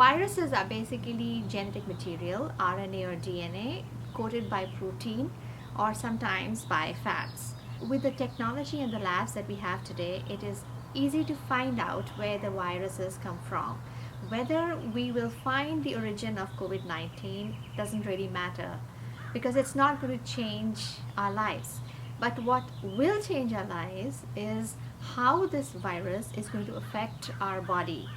Viruses are basically genetic material, RNA or DNA, coated by protein or sometimes by fats. With the technology and the labs that we have today, it is easy to find out where the viruses come from. Whether we will find the origin of COVID-19 doesn't really matter because it's not going to change our lives. But what will change our lives is how this virus is going to affect our body,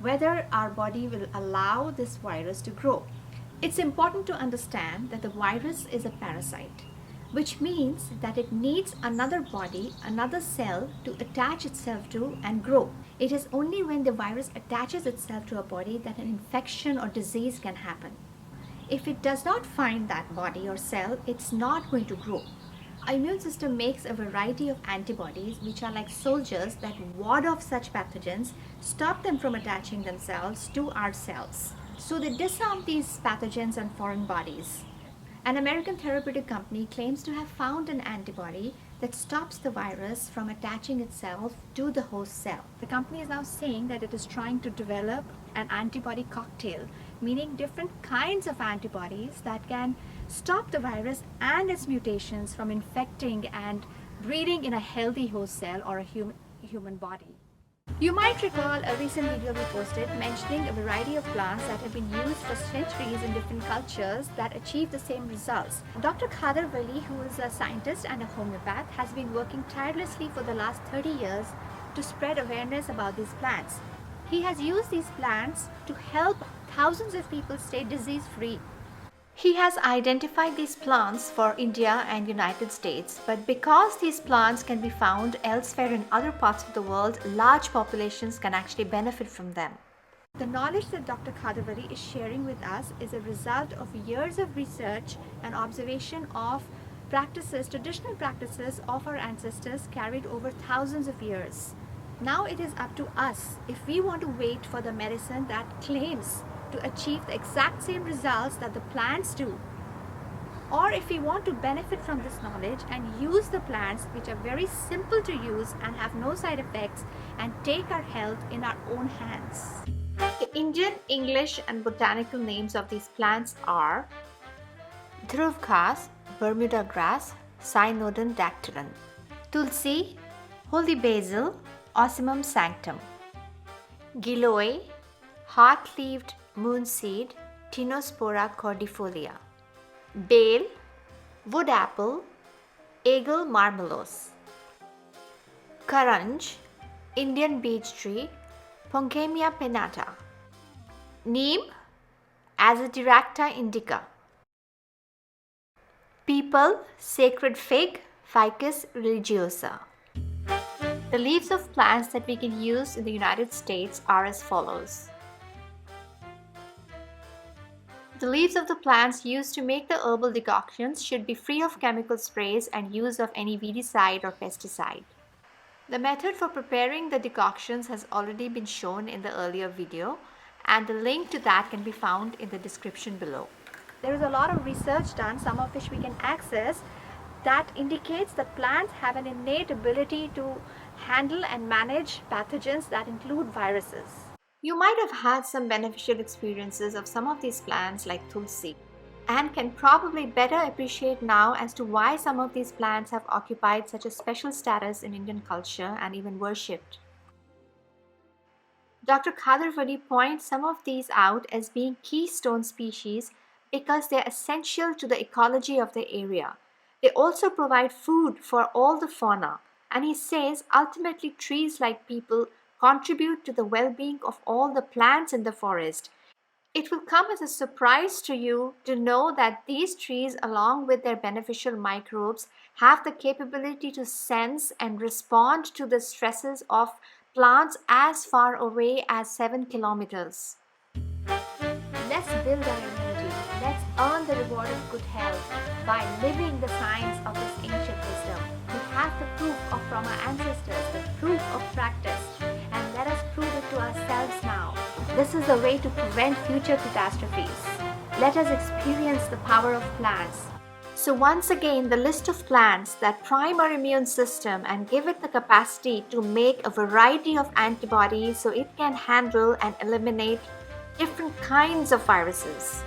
whether our body will allow this virus to grow. It's important to understand that the virus is a parasite, which means that it needs another body, another cell to attach itself to and grow. It is only when the virus attaches itself to a body that an infection or disease can happen. If it does not find that body or cell, it's not going to grow. Our immune system makes a variety of antibodies which are like soldiers that ward off such pathogens, stop them from attaching themselves to our cells. So they disarm these pathogens and foreign bodies. An American therapeutic company claims to have found an antibody that stops the virus from attaching itself to the host cell. The company is now saying that it is trying to develop an antibody cocktail, meaning different kinds of antibodies that can stop the virus and its mutations from infecting and breeding in a healthy host cell or a human body. You might recall a recent video we posted mentioning a variety of plants that have been used for centuries in different cultures that achieve the same results. Dr. Khader Wali, who is a scientist and a homeopath, has been working tirelessly for the last 30 years to spread awareness about these plants. He has used these plants to help thousands of people stay disease-free. He has identified these plants for India and United States, but because these plants can be found elsewhere in other parts of the world, large populations can actually benefit from them. The knowledge that Dr. Khadavali is sharing with us is a result of years of research and observation of practices, traditional practices of our ancestors carried over thousands of years. Now it is up to us if we want to wait for the medicine that claims to achieve the exact same results that the plants do, or if we want to benefit from this knowledge and use the plants which are very simple to use and have no side effects and take our health in our own hands. The Indian, English and botanical names of these plants are Dhruv Ghas, Bermuda grass, Cynodon, Dactylon; Tulsi, holy basil, Ocimum sanctum; Giloy, heart-leaved Moonseed, Tinospora cordifolia; Bael, wood apple, Aegle Marmelos; Karanj, Indian beech tree, Pongamia pinnata; Neem, Azadirachta indica; Peepal, sacred fig, Ficus religiosa. The leaves of plants that we can use in the United States are as follows. The leaves of the plants used to make the herbal decoctions should be free of chemical sprays and use of any weedicide or pesticide. The method for preparing the decoctions has already been shown in the earlier video, and the link to that can be found in the description below. There is a lot of research done, some of which we can access, that indicates that plants have an innate ability to handle and manage pathogens that include viruses. You might have had some beneficial experiences of some of these plants like Tulsi, and can probably better appreciate now as to why some of these plants have occupied such a special status in Indian culture and even worshipped. Dr. Khadarwadi points some of these out as being keystone species because they are essential to the ecology of the area. They also provide food for all the fauna, and he says ultimately trees like people contribute to the well-being of all the plants in the forest. It will come as a surprise to you to know that these trees, along with their beneficial microbes, have the capability to sense and respond to the stresses of plants as far away as 7 kilometers. Let's build our immunity. Let's earn the reward of good health by living the science of this ancient wisdom. We have the proof from our ancestors, the proof of practice, and let us prove it to ourselves now. This is the way to prevent future catastrophes. Let us experience the power of plants. So once again, the list of plants that prime our immune system and give it the capacity to make a variety of antibodies so it can handle and eliminate different kinds of viruses.